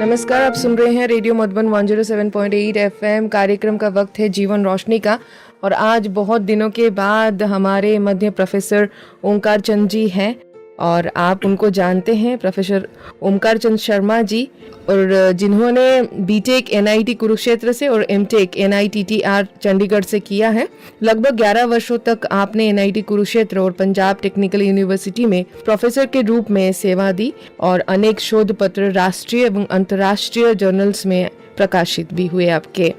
नमस्कार, आप सुन रहे हैं रेडियो मधुबन 107.8 एफएम। कार्यक्रम का वक्त है जीवन रोशनी का और आज बहुत दिनों के बाद हमारे मध्य प्रोफेसर ओमकार चंद जी हैं और आप उनको जानते हैं, प्रोफेसर ओमकार चंद शर्मा जी, और जिन्होंने बीटेक एनआईटी कुरुक्षेत्र से और एमटेक एनआईटीटीआर चंडीगढ़ से किया है। लगभग 11 वर्षों तक आपने एनआईटी कुरुक्षेत्र और पंजाब टेक्निकल यूनिवर्सिटी में प्रोफेसर के रूप में सेवा दी और अनेक शोध पत्र राष्ट्रीय एवं अंतर्राष्ट्रीय जर्नल्स में प्रकाशित भी हुए आपके।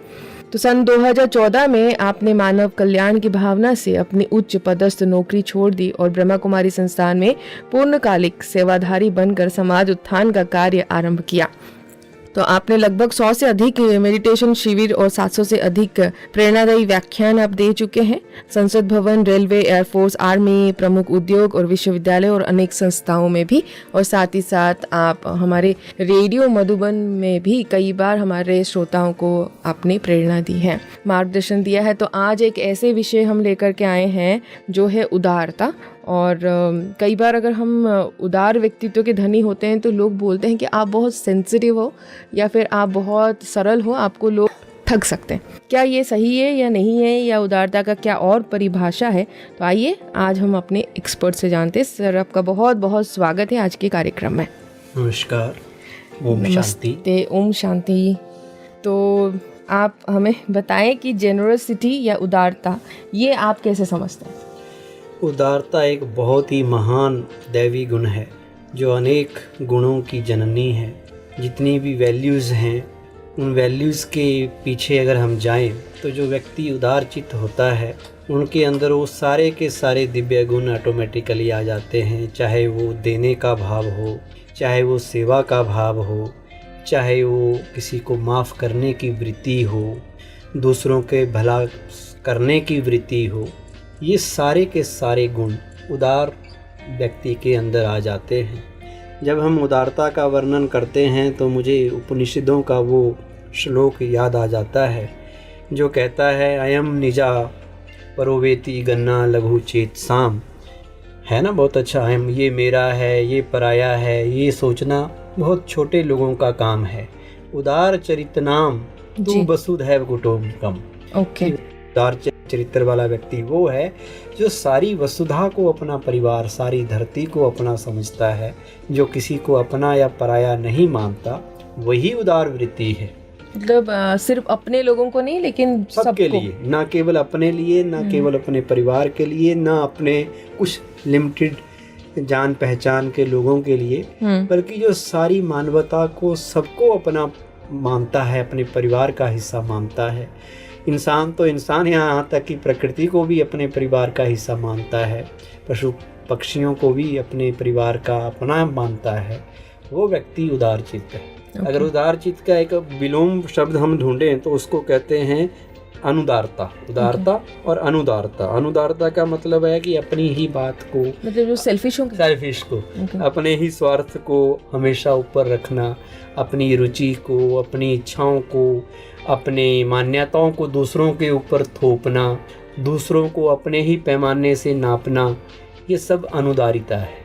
तो सन 2014 में आपने मानव कल्याण की भावना से अपनी उच्च पदस्थ नौकरी छोड़ दी और ब्रह्मा कुमारी संस्थान में पूर्णकालिक सेवाधारी बनकर समाज उत्थान का कार्य आरंभ किया। तो आपने लगभग 100 से अधिक मेडिटेशन शिविर और 700 से अधिक प्रेरणादायी व्याख्यान आप दे चुके हैं। संसद भवन, रेलवे, एयरफोर्स, आर्मी, प्रमुख उद्योग और विश्वविद्यालय और अनेक संस्थाओं में भी, और साथ ही साथ आप हमारे रेडियो मधुबन में भी कई बार हमारे श्रोताओं को आपने प्रेरणा दी है, मार्गदर्शन दिया है। तो आज एक ऐसे विषय हम लेकर के आए हैं जो है उदारता। और कई बार अगर हम उदार व्यक्तित्व के धनी होते हैं तो लोग बोलते हैं कि आप बहुत सेंसिटिव हो या फिर आप बहुत सरल हो, आपको लोग ठग सकते हैं। क्या ये सही है या नहीं है, या उदारता का क्या और परिभाषा है? तो आइए आज हम अपने एक्सपर्ट से जानते हैं। सर, आपका बहुत बहुत स्वागत है आज के कार्यक्रम में। नमस्कार, ओम शांति। नमस्ते, ओम शांति। तो आप हमें बताएं कि जेनरसिटी या उदारता, ये आप कैसे समझते हैं? उदारता एक बहुत ही महान दैवी गुण है जो अनेक गुणों की जननी है। जितनी भी वैल्यूज़ हैं, उन वैल्यूज़ के पीछे अगर हम जाएं तो जो व्यक्ति उदार चित्त होता है उनके अंदर वो सारे के सारे दिव्य गुण ऑटोमेटिकली आ जाते हैं। चाहे वो देने का भाव हो, चाहे वो सेवा का भाव हो, चाहे वो किसी को माफ़ करने की वृत्ति हो, दूसरों के भला करने की वृत्ति हो, ये सारे के सारे गुण उदार व्यक्ति के अंदर आ जाते हैं। जब हम उदारता का वर्णन करते हैं तो मुझे उपनिषदों का वो श्लोक याद आ जाता है जो कहता है, अयम निजा परोवेति गन्ना लघु चेत साम। है ना, बहुत अच्छा। अयम, ये मेरा है, ये पराया है, ये सोचना बहुत छोटे लोगों का काम है। उदार चरितनाम तू वसुधैव कुटुम्बकम। ओके। उदार चरित्र वाला व्यक्ति वो है जो सारी वसुधा को अपना परिवार, सारी धरती को अपना समझता है, जो किसी को अपना या पराया नहीं मानता, वही उदार वृत्ति है। मतलब सिर्फ अपने लोगों को नहीं, लेकिन सबके लिए, ना केवल अपने लिए, ना केवल अपने परिवार के लिए, ना अपने कुछ लिमिटेड जान पहचान के लोगों के लिए, बल्कि जो सारी मानवता को, सबको अपना मानता है, अपने परिवार का हिस्सा मानता है। इंसान तो इंसान, यहाँ तक कि प्रकृति को भी अपने परिवार का हिस्सा मानता है, पशु पक्षियों को भी अपने परिवार का अपना मानता है, वो व्यक्ति उदार चित्त है। अगर उदार चित्त का एक विलोम शब्द हम ढूंढें तो उसको कहते हैं अनुदारता। उदारता और अनुदारता। अनुदारता का मतलब है कि अपनी ही बात को, मतलब जो सेल्फिश को, अपने ही स्वार्थ को हमेशा ऊपर रखना, अपनी रुचि को, अपनी इच्छाओं को, अपने मान्यताओं को दूसरों के ऊपर थोपना, दूसरों को अपने ही पैमाने से नापना, ये सब अनुदारिता है।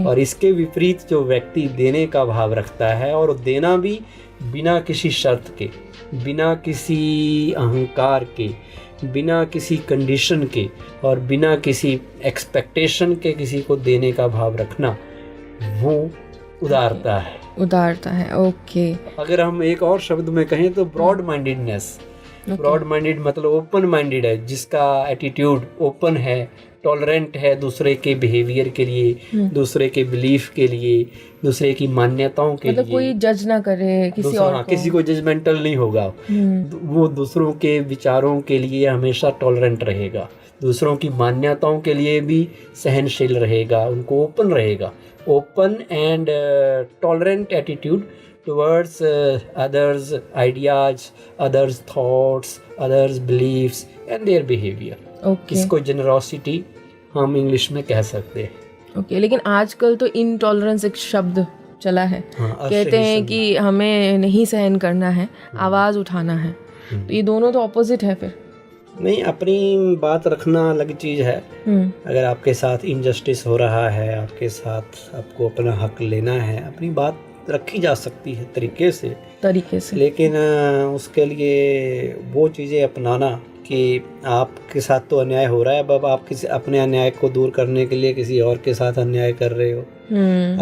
और इसके विपरीत जो व्यक्ति देने का भाव रखता है, और देना भी बिना किसी शर्त के, बिना किसी अहंकार के, बिना किसी कंडीशन के और बिना किसी एक्सपेक्टेशन के किसी को देने का भाव रखना, वो उदारता है। उदारता है, ओके। अगर हम एक और शब्द में कहें तो ब्रॉड माइंडेडनेस। ब्रॉड माइंडेड मतलब ओपन माइंडेड है, जिसका एटीट्यूड ओपन है, टॉलरेंट है दूसरे के बिहेवियर के लिए, दूसरे के बिलीफ के लिए, दूसरे की मान्यताओं के लिए। कोई जज ना करे किसी और को। किसी को जजमेंटल नहीं होगा। वो दूसरों के विचारों के लिए हमेशा टॉलरेंट रहेगा, दूसरों की मान्यताओं के लिए भी सहनशील रहेगा, उनको ओपन रहेगा। Open and tolerant attitude towards others' ideas, others' thoughts, others' beliefs and their behavior. इसको generosity हम इंग्लिश में कह सकते हैं। ओके, लेकिन आजकल तो इनटॉलरेंस एक शब्द चला है। कहते हैं कि हमें नहीं सहन करना है, आवाज़ उठाना है। तो ये दोनों तो ऑपोजिट है फिर। नहीं, अपनी बात रखना अलग चीज़ है। अगर आपके साथ इनजस्टिस हो रहा है, आपके साथ आपको अपना हक लेना है, अपनी बात रखी जा सकती है तरीके से, लेकिन उसके लिए वो चीज़ें अपनाना कि आपके साथ तो अन्याय हो रहा है, अब आप किसी अपने अन्याय को दूर करने के लिए किसी और के साथ अन्याय कर रहे हो।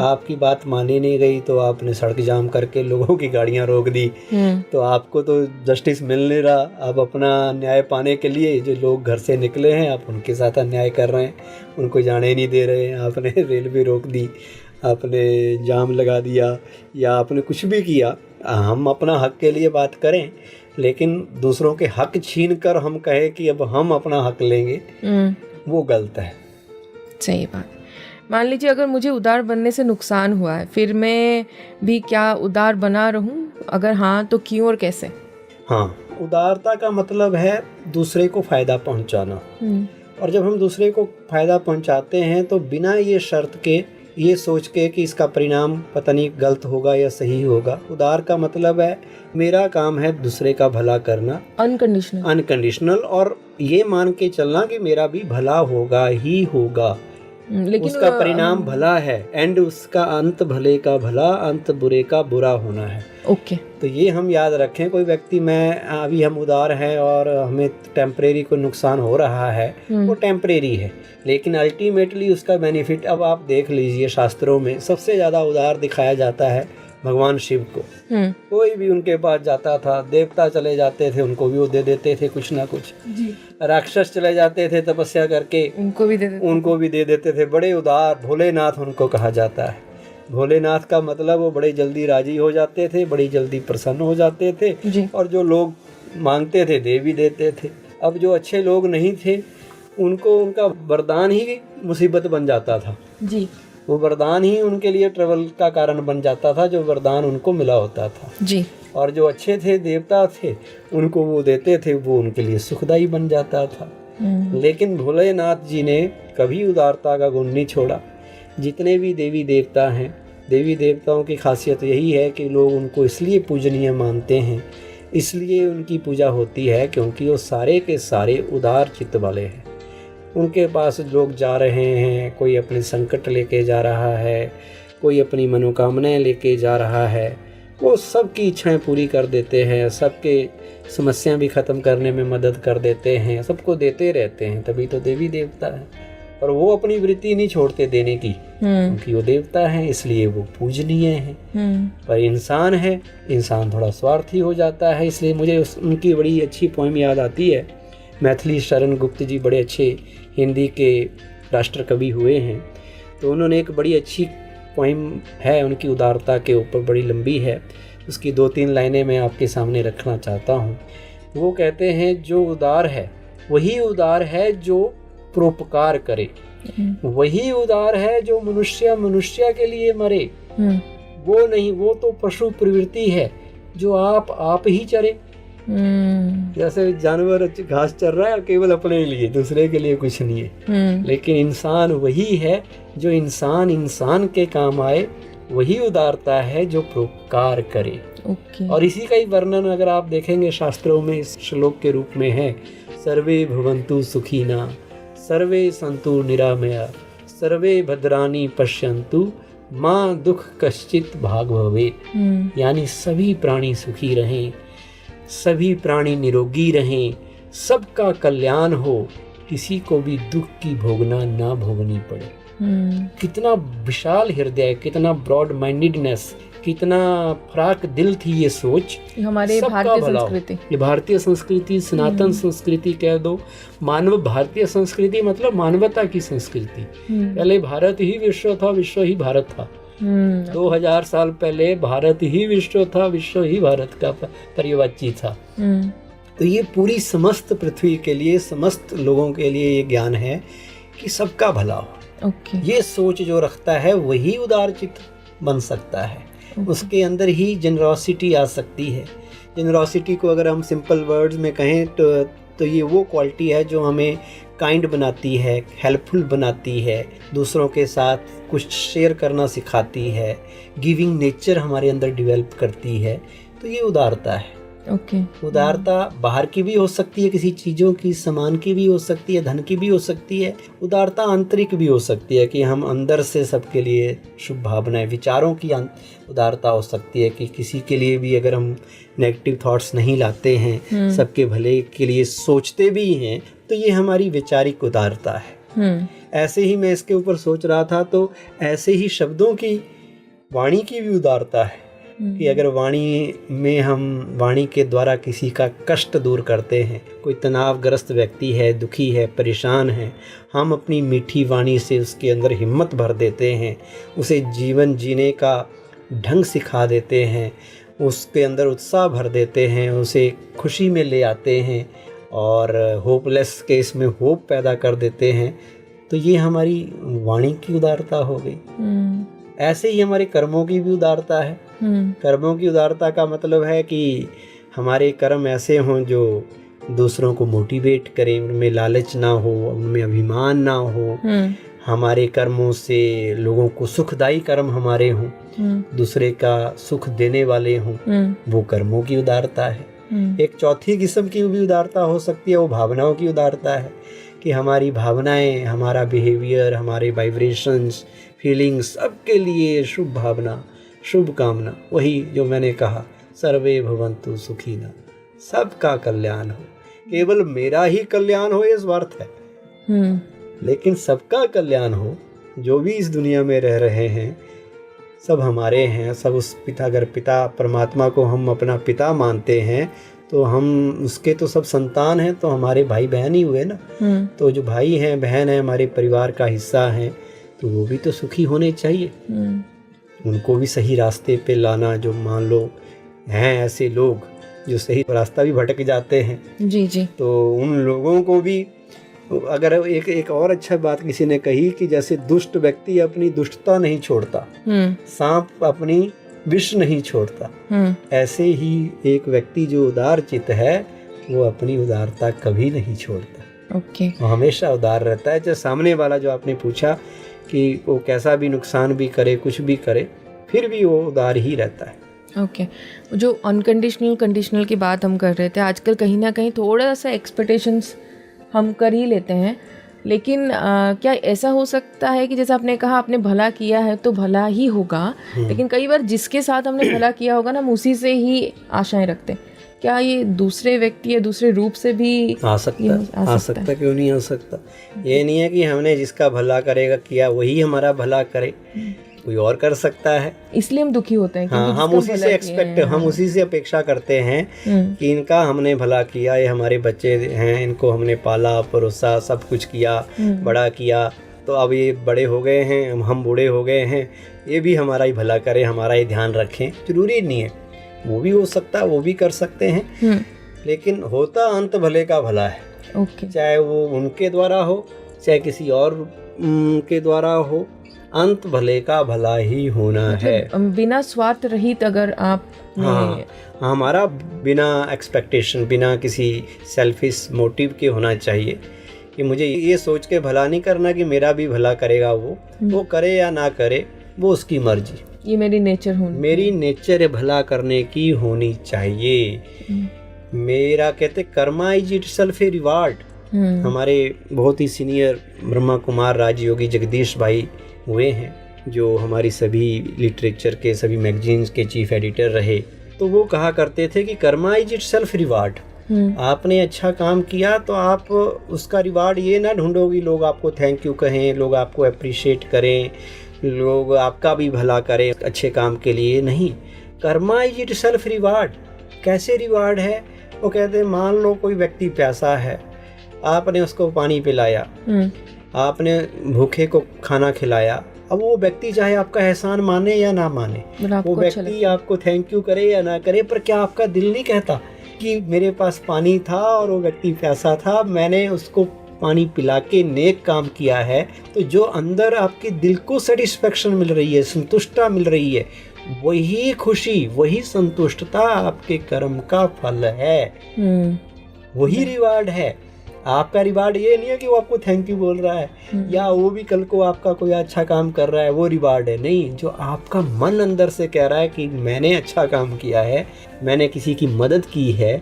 आपकी बात मानी नहीं गई तो आपने सड़क जाम करके लोगों की गाड़ियां रोक दी, तो आपको तो जस्टिस मिल नहीं रहा। आप अपना न्याय पाने के लिए जो लोग घर से निकले हैं आप उनके साथ अन्याय कर रहे हैं, उनको जाने नहीं दे रहे हैं। आपने रेलवे रोक दी, आपने जाम लगा दिया, या आपने कुछ भी किया। हम अपना हक के लिए बात करें, लेकिन दूसरों के हक छीन कर हम कहें कि अब हम अपना हक लेंगे, वो गलत है। सही बात। मान लीजिए अगर मुझे उदार बनने से नुकसान हुआ है, फिर मैं भी क्या उदार बना रहूं? अगर हाँ तो क्यों और कैसे? हाँ, उदारता का मतलब है दूसरे को फायदा पहुंचाना। और जब हम दूसरे को फायदा पहुंचाते हैं तो बिना ये शर्त के, ये सोच के कि इसका परिणाम पता नहीं गलत होगा या सही होगा। उदार का मतलब है मेरा काम है दूसरे का भला करना, अनकंडीशनल, और ये मान के चलना कि मेरा भी भला होगा ही होगा, लेकिन उसका परिणाम भला है, एंड उसका अंत भले का भला, अंत बुरे का बुरा होना है। ओके। तो ये हम याद रखें। कोई व्यक्ति, मैं अभी हम उदार हैं और हमें टेम्परेरी को नुकसान हो रहा है, वो टेम्परेरी है, लेकिन अल्टीमेटली उसका बेनिफिट, अब आप देख लीजिए शास्त्रों में सबसे ज़्यादा उदार दिखाया जाता है भगवान शिव को। कोई भी उनके पास जाता था, देवता चले जाते थे उनको भी वो दे देते थे कुछ ना कुछ, राक्षस चले जाते थे तपस्या करके उनको भी दे देते थे। बड़े उदार भोलेनाथ उनको कहा जाता है। भोलेनाथ का मतलब वो बड़े जल्दी राजी हो जाते थे, बड़ी जल्दी प्रसन्न हो जाते थे, और जो लोग मांगते थे दे भी देते थे। अब जो अच्छे लोग नहीं थे उनको उनका वरदान ही मुसीबत बन जाता था जी। वो वरदान ही उनके लिए ट्रबल का कारण बन जाता था, जो वरदान उनको मिला होता था जी। और जो अच्छे थे, देवता थे, उनको वो देते थे, वो उनके लिए सुखदायी बन जाता था। लेकिन भोलेनाथ जी ने कभी उदारता का गुण नहीं छोड़ा। जितने भी देवी देवता हैं, देवी देवताओं की खासियत यही है कि लोग उनको इसलिए पूजनीय मानते हैं, इसलिए उनकी पूजा होती है क्योंकि वो सारे के सारे उदार चित्त वाले हैं। उनके पास लोग जा रहे हैं, कोई अपने संकट लेके जा रहा है, कोई अपनी मनोकामनाएं लेके जा रहा है, वो सबकी इच्छाएं पूरी कर देते हैं, सबके समस्याएं भी ख़त्म करने में मदद कर देते हैं, सबको देते रहते हैं। तभी तो देवी देवता है। और वो अपनी वृत्ति नहीं छोड़ते देने की, क्योंकि वो देवता हैं, इसलिए वो पूजनीय हैं। पर इंसान है, इंसान थोड़ा स्वार्थी हो जाता है। इसलिए मुझे उनकी बड़ी अच्छी पोएम याद आती है। मैथिली शरण गुप्त जी बड़े अच्छे हिंदी के राष्ट्र कवि हुए हैं, तो उन्होंने एक बड़ी अच्छी पोएम है उनकी उदारता के ऊपर, बड़ी लंबी है। उसकी 2-3 लाइनें मैं आपके सामने रखना चाहता हूँ। वो कहते हैं, जो उदार है वही उदार है जो परोपकार करे, वही उदार है जो मनुष्य के लिए मरे। वो नहीं, वो तो पशु प्रवृत्ति है जो आप ही चरे। जैसे जानवर घास चर रहा है केवल अपने लिए, दूसरे के लिए कुछ नहीं है। लेकिन इंसान वही है जो इंसान के काम आए, वही उदारता है जो परोपकार करे। और इसी का ही वर्णन अगर आप देखेंगे शास्त्रों में इस श्लोक के रूप में है, सर्वे भवन्तु सुखिना, सर्वे सन्तु निरामया, सर्वे भद्राणि पश्यन्तु, माँ दुख कश्चित भाग भवेत्। यानी सभी प्राणी सुखी रहें, सभी प्राणी निरोगी रहें, सबका कल्याण हो, किसी को भी दुख की भोगना ना भोगनी पड़े। कितना विशाल हृदय, कितना ब्रॉड माइंडेडनेस, कितना फराक दिल थी ये सोच। हमारे भारतीय संस्कृति, ये भारतीय संस्कृति, सनातन संस्कृति कह दो, मानव भारतीय संस्कृति मतलब मानवता की संस्कृति। पहले भारत ही विश्व था, विश्व ही भारत था। 2000 साल पहले भारत ही विश्व था, विश्व ही भारत का पर्यवाची था। तो ये पूरी समस्त पृथ्वी के लिए, समस्त लोगों के लिए ये ज्ञान है कि सबका भला हो। ये सोच जो रखता है वही उदार चित्त बन सकता है। उसके अंदर ही जेनरॉसिटी आ सकती है। जेनरॉसिटी को अगर हम सिंपल वर्ड्स में कहें तो ये वो क्वालिटी है जो हमें काइंड बनाती है, हेल्पफुल बनाती है, दूसरों के साथ कुछ शेयर करना सिखाती है, गिविंग नेचर हमारे अंदर डेवलप करती है। तो ये उदारता है। ओके। उदारता बाहर की भी हो सकती है, किसी चीज़ों की, सामान की भी हो सकती है, धन की भी हो सकती है। उदारता आंतरिक भी हो सकती है कि हम अंदर से सबके लिए शुभ भावनाएं, विचारों की उदारता हो सकती है कि किसी के लिए भी अगर हम नेगेटिव थॉट्स नहीं लाते हैं, सबके भले के लिए सोचते भी हैं, तो ये हमारी वैचारिक उदारता है। ऐसे ही मैं इसके ऊपर सोच रहा था, तो ऐसे ही शब्दों की, वाणी की भी उदारता है कि अगर वाणी में हम वाणी के द्वारा किसी का कष्ट दूर करते हैं, कोई तनावग्रस्त व्यक्ति है, दुखी है, परेशान है, हम अपनी मीठी वाणी से उसके अंदर हिम्मत भर देते हैं, उसे जीवन जीने का ढंग सिखा देते हैं, उसके अंदर उत्साह भर देते हैं, उसे खुशी में ले आते हैं और होपलेस केस में होप पैदा कर देते हैं, तो ये हमारी वाणी की उदारता हो गई। ऐसे ही हमारे कर्मों की भी उदारता है। कर्मों की उदारता का मतलब है कि हमारे कर्म ऐसे हों जो दूसरों को मोटिवेट करें, उनमें लालच ना हो, उनमें अभिमान ना हो। हमारे कर्मों से लोगों को सुखदायी कर्म हमारे हों, दूसरे का सुख देने वाले हों, वो कर्मों की उदारता है। एक चौथी किस्म की भी उदारता हो सकती है, वो भावनाओं की उदारता है कि हमारी भावनाएं, हमारा बिहेवियर, हमारे वाइब्रेशंस, फीलिंग्स, सबके लिए शुभ भावना, शुभ कामना। वही जो मैंने कहा, सर्वे भवन्तु सुखिनः, सबका कल्याण हो। केवल मेरा ही कल्याण हो ये स्वार्थ है, लेकिन सबका कल्याण हो। जो भी इस दुनिया में रह रहे हैं सब हमारे हैं, सब उस पिता, अगर पिता परमात्मा को हम अपना पिता मानते हैं तो हम उसके तो सब संतान हैं, तो हमारे भाई बहन ही हुए ना। तो जो भाई हैं, बहन हैं, हमारे परिवार का हिस्सा हैं, तो वो भी तो सुखी होने चाहिए। उनको भी सही रास्ते पे लाना। जो मान लो हैं ऐसे लोग जो सही रास्ता भी भटक जाते हैं, जी जी, तो उन लोगों को भी, अगर एक और अच्छा बात किसी ने कही कि जैसे दुष्ट व्यक्ति अपनी दुष्टता नहीं छोड़ता, सांप अपनी विष नहीं छोड़ता, ऐसे ही एक व्यक्ति जो उदार चित्त है वो अपनी उदारता कभी नहीं छोड़ता। ओके। वो हमेशा उदार रहता है। चाहे सामने वाला, जो आपने पूछा कि वो कैसा भी नुकसान भी करे, कुछ भी करे, फिर भी वो उदार ही रहता है। ओके। जो अनकंडीशनल कंडीशनल की बात हम कर रहे थे, आजकल कहीं ना कहीं थोड़ा सा एक्सपेक्टेशंस हम कर ही लेते हैं, लेकिन क्या ऐसा हो सकता है कि जैसे आपने कहा आपने भला किया है तो भला ही होगा, लेकिन कई बार जिसके साथ हमने भला किया होगा ना, हम उसी से ही आशाएं रखते हैं। क्या ये दूसरे व्यक्ति या दूसरे रूप से भी आ सकता है? क्यों नहीं आ सकता? ये नहीं है कि हमने जिसका भला करेगा किया वही हमारा भला करे, कोई और कर सकता है, इसलिए हम दुखी होते हैं। हाँ, हम उसी से अपेक्षा करते हैं कि इनका हमने भला किया, ये हमारे बच्चे हैं, इनको हमने पाला परोसा, सब कुछ किया, बड़ा किया, तो अब ये बड़े हो गए हैं, हम बूढ़े हो गए हैं, ये भी हमारा ही भला करें, हमारा ही ध्यान रखें। जरूरी नहीं है, वो भी हो सकता है, वो भी कर सकते हैं, लेकिन होता अंत भले का भला है। चाहे वो उनके द्वारा हो, चाहे किसी और के द्वारा हो, अंत भले का भला ही होना है। बिना स्वार्थ रहित अगर आप, हाँ, हमारा बिना एक्सपेक्टेशन, बिना किसी सेल्फिश मोटिव के होना चाहिए कि मुझे ये सोच के भला नहीं करना कि मेरा भी भला करेगा वो करे या ना करे, वो उसकी मर्जी। ये मेरी नेचर है भला करने की होनी चाहिए। मेरा कहते Karma is itself a reward. हमारे बहुत ही सीनियर ब्रह्मा कुमार राजयोगी जगदीश भाई हुए हैं, जो हमारी सभी लिटरेचर के, सभी मैगजीन्स के चीफ एडिटर रहे, तो वो कहा करते थे कि कर्मा इज इटसेल्फ रिवार्ड। आपने अच्छा काम किया तो आप उसका रिवार्ड ये ना ढूंढोगी लोग आपको थैंक यू कहें, लोग आपको अप्रिशिएट करें, लोग आपका भी भला करें अच्छे काम के लिए, नहीं। Karma is itself reward. कैसे रिवार्ड है? वो कहते हैं मान लो कोई व्यक्ति प्यासा है, आपने उसको पानी पिलाया, आपने भूखे को खाना खिलाया, अब वो व्यक्ति चाहे आपका एहसान माने या ना माने, वो व्यक्ति आपको थैंक यू करे या ना करे, पर क्या आपका दिल नहीं कहता कि मेरे पास पानी था और वो व्यक्ति प्यासा था, मैंने उसको पानी पिला के नेक काम किया है, तो जो अंदर आपके दिल को सेटिस्फेक्शन मिल रही है, संतुष्टता मिल रही है, वही खुशी, वही संतुष्टता आपके कर्म का फल है, वही रिवार्ड है। आपका रिवार्ड ये नहीं है कि वो आपको थैंक यू बोल रहा है या वो भी कल को आपका कोई अच्छा काम कर रहा है वो रिवार्ड है। नहीं, जो आपका मन अंदर से कह रहा है कि मैंने अच्छा काम किया है, मैंने किसी की मदद की है,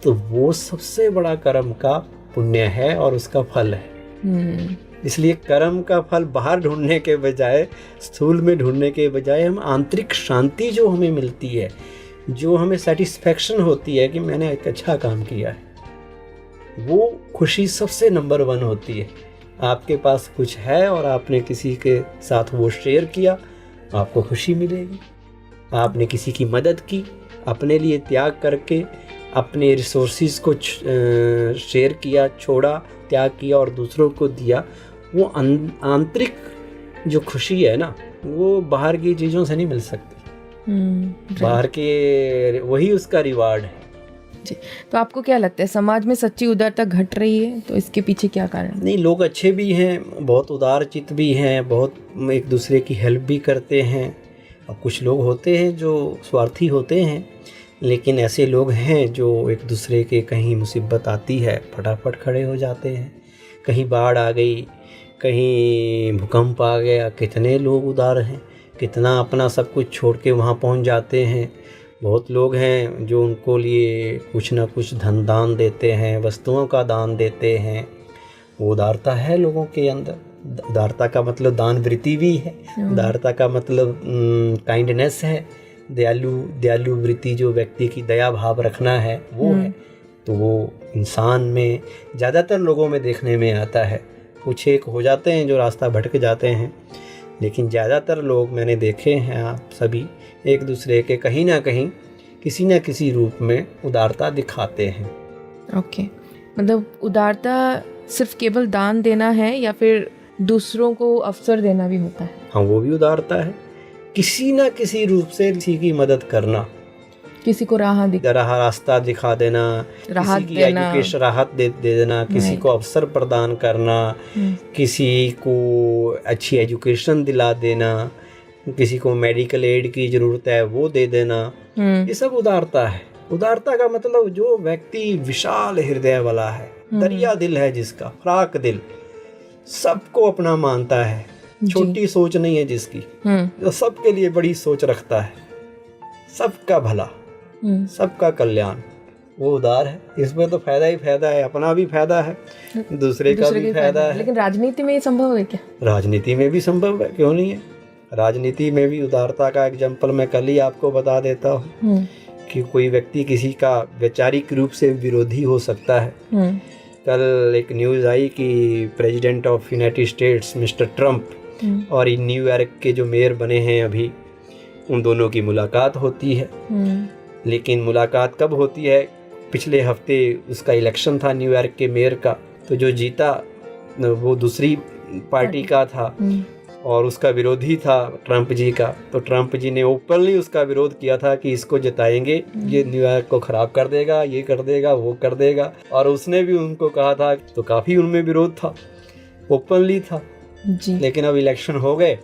तो वो सबसे बड़ा कर्म का पुण्य है और उसका फल है। इसलिए कर्म का फल बाहर ढूंढने के बजाय, स्थूल में ढूंढने के बजाय, हम आंतरिक शांति जो हमें मिलती है, जो हमें सेटिस्फेक्शन होती है कि मैंने एक अच्छा काम किया है, वो खुशी सबसे नंबर 1 होती है। आपके पास कुछ है और आपने किसी के साथ वो शेयर किया, आपको खुशी मिलेगी। आपने किसी की मदद की, अपने लिए त्याग करके अपने रिसोर्सेज को शेयर किया, छोड़ा, त्याग किया और दूसरों को दिया, वो आंतरिक जो खुशी है ना, वो बाहर की चीज़ों से नहीं मिल सकती। बाहर के वही उसका रिवार्ड है जी। तो आपको क्या लगता है, समाज में सच्ची उदारता घट रही है, तो इसके पीछे क्या कारण? नहीं, लोग अच्छे भी हैं, बहुत उदार चित्त भी हैं, बहुत एक दूसरे की हेल्प भी करते हैं। और कुछ लोग होते हैं जो स्वार्थी होते हैं, लेकिन ऐसे लोग हैं जो एक दूसरे के, कहीं मुसीबत आती है फटाफट खड़े हो जाते हैं। कहीं बाढ़ आ गई, कहीं भूकंप आ गया, कितने लोग उदार हैं, कितना अपना सब कुछ छोड़ के वहाँ पहुँच जाते हैं। बहुत लोग हैं जो उनको लिए कुछ ना कुछ धन दान देते हैं, वस्तुओं का दान देते हैं। वो उदारता है लोगों के अंदर। उदारता का मतलब दान वृत्ति भी है, उदारता का मतलब काइंडनेस है, दयालु वृत्ति, जो व्यक्ति की दया भाव रखना है वो है। तो वो इंसान में ज़्यादातर लोगों में देखने में आता है। कुछ एक हो जाते हैं जो रास्ता भटक जाते हैं, लेकिन ज़्यादातर लोग मैंने देखे हैं, आप सभी एक दूसरे के कहीं ना कहीं किसी न किसी रूप में उदारता दिखाते हैं। ओके, मतलब उदारता सिर्फ केवल दान देना है या फिर दूसरों को अवसर देना भी होता है? हाँ, वो भी उदारता है। किसी न किसी रूप से किसी की मदद करना, किसी को रास्ता दिखा देना, राहत किसी की एजुकेशन राहत दे देना, किसी को अवसर प्रदान करना, किसी को अच्छी एजुकेशन दिला देना, किसी को मेडिकल एड की ज़रूरत है वो दे देना, ये सब उदारता है। उदारता का मतलब जो व्यक्ति विशाल हृदय वाला है, दरिया दिल है जिसका, फ्राक दिल, सबको अपना मानता है, छोटी सोच नहीं है जिसकी, जो सबके लिए बड़ी सोच रखता है, सबका भला, सबका कल्याण, वो उदार है। इसमें तो फायदा ही फायदा है, अपना भी फायदा है, दूसरे का भी फायदा है। लेकिन राजनीति में ये संभव है क्या? राजनीति में भी संभव है, क्यों नहीं है। राजनीति में भी उदारता का एग्जाम्पल मैं कल ही आपको बता देता हूँ कि कोई व्यक्ति किसी का वैचारिक रूप से विरोधी हो सकता है। कल एक न्यूज़ आई कि president of United states mister Trump और न्यूयॉर्क के जो मेयर बने हैं अभी, उन दोनों की मुलाकात होती है। लेकिन मुलाकात कब होती है? पिछले हफ्ते उसका इलेक्शन था न्यूयॉर्क के मेयर का, तो जो जीता वो दूसरी पार्टी का था और उसका विरोधी था ट्रंप जी का। तो ट्रंप जी ने ओपनली उसका विरोध किया था कि इसको जिताएंगे, ये न्यूयॉर्क को ख़राब कर देगा, ये कर देगा, वो कर देगा। और उसने भी उनको कहा था, तो काफ़ी उनमें विरोध था, ओपनली था जी। लेकिन अब इलेक्शन हो गए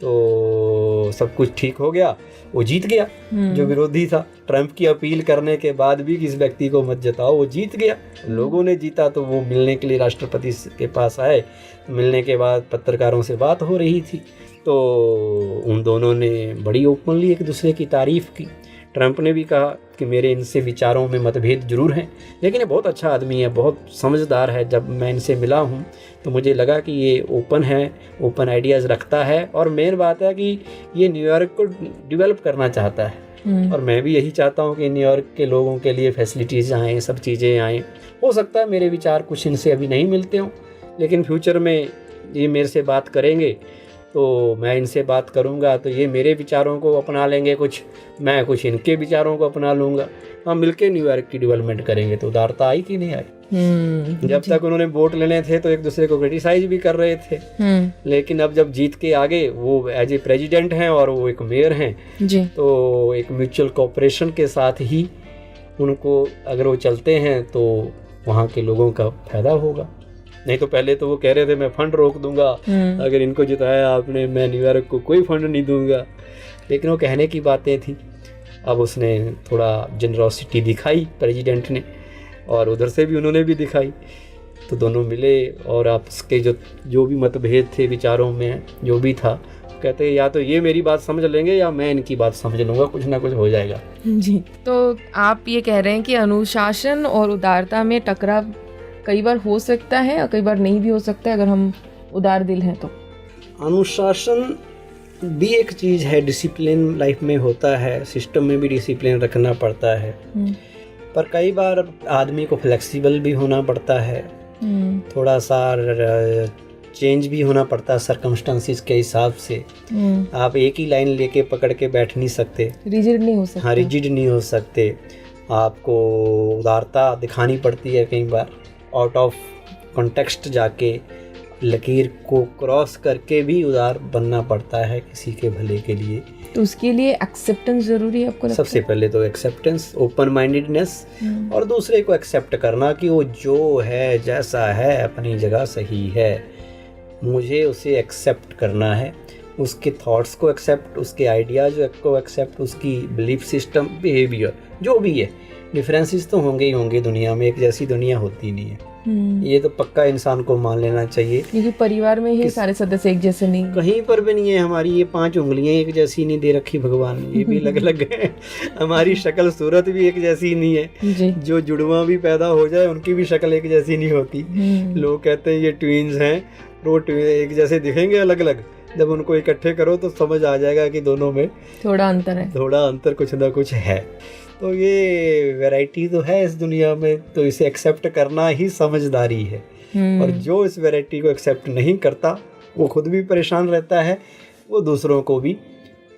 तो सब कुछ ठीक हो गया, वो जीत गया। जो विरोधी था, ट्रंप की अपील करने के बाद भी किस व्यक्ति को मत जिताओ, वो जीत गया। लोगों ने जीता तो वो मिलने के लिए राष्ट्रपति के पास आए। मिलने के बाद पत्रकारों से बात हो रही थी, तो उन दोनों ने बड़ी ओपनली एक दूसरे की तारीफ़ की। ट्रंप ने भी कहा कि मेरे इनसे विचारों में मतभेद जरूर हैं, लेकिन ये बहुत अच्छा आदमी है, बहुत समझदार है। जब मैं इनसे मिला हूँ तो मुझे लगा कि ये ओपन है, ओपन आइडियाज़ रखता है, और मेन बात है कि ये न्यूयॉर्क को डेवलप करना चाहता है। और मैं भी यही चाहता हूँ कि न्यूयॉर्क के लोगों के लिए फैसिलिटीज़ आएँ, सब चीज़ें आएँ। हो सकता है मेरे विचार कुछ इनसे अभी नहीं मिलते हों, लेकिन फ्यूचर में ये मेरे से बात करेंगे तो मैं इनसे बात करूंगा तो ये मेरे विचारों को अपना लेंगे, कुछ मैं कुछ इनके विचारों को अपना लूँगा। हम मिलके न्यूयॉर्क की डेवलपमेंट करेंगे। तो उदारता आई कि नहीं आई? जब तक उन्होंने वोट लेने थे तो एक दूसरे को क्रिटिसाइज भी कर रहे थे, लेकिन अब जब जीत के आगे वो एज ए प्रेसिडेंट हैं और वो एक मेयर हैं जी, तो एक म्यूचुअल कोऑपरेशन के साथ ही उनको अगर वो चलते हैं तो वहाँ के लोगों का फायदा होगा। नहीं तो पहले तो वो कह रहे थे मैं फंड रोक दूंगा, अगर इनको जिताया आपने मैं न्यूयॉर्क को कोई फंड नहीं दूंगा। लेकिन वो कहने की बातें थी। अब उसने थोड़ा जनरोसिटी दिखाई प्रेसिडेंट ने, और उधर से भी उन्होंने भी दिखाई। तो दोनों मिले और आपस के जो भी मतभेद थे विचारों में, जो भी था, कहते या तो ये मेरी बात समझ लेंगे या मैं इनकी बात समझ लूँगा, कुछ ना कुछ हो जाएगा। जी, तो आप ये कह रहे हैं कि अनुशासन और उदारता में टकराव कई बार हो सकता है और कई बार नहीं भी हो सकता है अगर हम उदार दिल हैं तो। अनुशासन भी एक चीज़ है, डिसिप्लिन लाइफ में होता है, सिस्टम में भी डिसिप्लिन रखना पड़ता है, पर कई बार आदमी को फ्लेक्सिबल भी होना पड़ता है, थोड़ा सा चेंज भी होना पड़ता है सरकमस्टेंसेस के हिसाब से। आप एक ही लाइन लेके पकड़ के बैठ नहीं सकते, रिजिड नहीं हो सकते। हाँ, रिजिड नहीं हो सकते। आपको उदारता दिखानी पड़ती है कई बार, आउट ऑफ कॉन्टेक्स्ट जाके, लकीर को क्रॉस करके भी उदार बनना पड़ता है किसी के भले के लिए। तो उसके लिए एक्सेप्टेंस जरूरी है आपको लगता है? सबसे पहले तो एक्सेप्टेंस, ओपन माइंडेडनेस, और दूसरे को एक्सेप्ट करना कि वो जो है जैसा है अपनी जगह सही है, मुझे उसे एक्सेप्ट करना है, उसके थॉट्स को एक्सेप्ट, उसके आइडियाज़ को एक्सेप्ट, उसकी बिलीफ सिस्टम, बिहेवियर जो भी है। डिफरेंसेस तो होंगे ही होंगे दुनिया में, एक जैसी दुनिया होती नहीं है, ये तो पक्का इंसान को मान लेना चाहिए। क्योंकि परिवार में ही सारे सदस्य एक जैसे नहीं, कहीं पर भी नहीं है। हमारी ये 5 उंगलियां एक जैसी नहीं दे रखी भगवान ने, ये भी अलग अलग है। हमारी शक्ल सूरत भी एक जैसी नहीं है जी। जो जुड़वा भी पैदा हो जाए उनकी भी शक्ल एक जैसी नहीं होती। लोग कहते हैं ये ट्विंस हैं, वो एक जैसे दिखेंगे, अलग अलग। जब उनको इकट्ठे करो तो समझ आ जाएगा कि दोनों में थोड़ा अंतर है, थोड़ा अंतर कुछ ना कुछ है। तो ये वैरायटी तो है इस दुनिया में, तो इसे एक्सेप्ट करना ही समझदारी है। और जो इस वैरायटी को एक्सेप्ट नहीं करता वो खुद भी परेशान रहता है, वो दूसरों को भी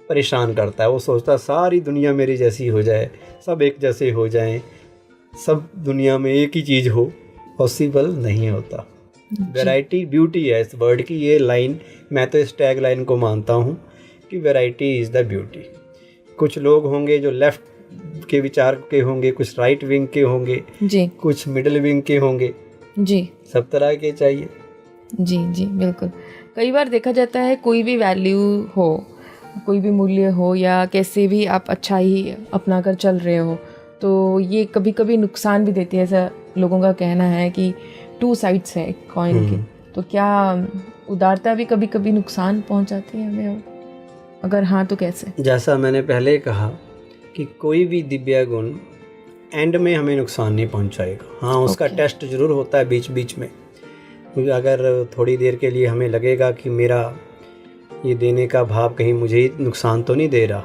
परेशान करता है। वो सोचता सारी दुनिया मेरी जैसी हो जाए, सब एक जैसे हो जाएं, सब दुनिया में एक ही चीज़ हो, पॉसिबल नहीं होता। वैरायटी ब्यूटी है इस वर्ड की। ये लाइन, मैं तो इस टैग लाइन को मानता हूँ कि वैरायटी इज़ द ब्यूटी। कुछ लोग होंगे जो लेफ़्ट के विचार के होंगे, कुछ राइट विंग के होंगे जी, कुछ मिडिल विंग के होंगे जी, सब तरह के चाहिए। जी जी बिल्कुल। कई बार देखा जाता है कोई भी वैल्यू हो, कोई भी मूल्य हो, या कैसे भी आप अच्छा ही अपना कर चल रहे हो, तो ये कभी कभी नुकसान भी देती है। ऐसा लोगों का कहना है कि 2 साइड्स है कॉइन के। तो क्या उदारता भी कभी कभी नुकसान पहुंचाती है हमें? अगर हाँ तो कैसे? जैसा मैंने पहले कहा कि कोई भी दिव्य गुण एंड में हमें नुकसान नहीं पहुंचाएगा। हाँ, उसका टेस्ट ज़रूर होता है बीच बीच में, क्योंकि अगर थोड़ी देर के लिए हमें लगेगा कि मेरा ये देने का भाव कहीं मुझे ही नुकसान तो नहीं दे रहा,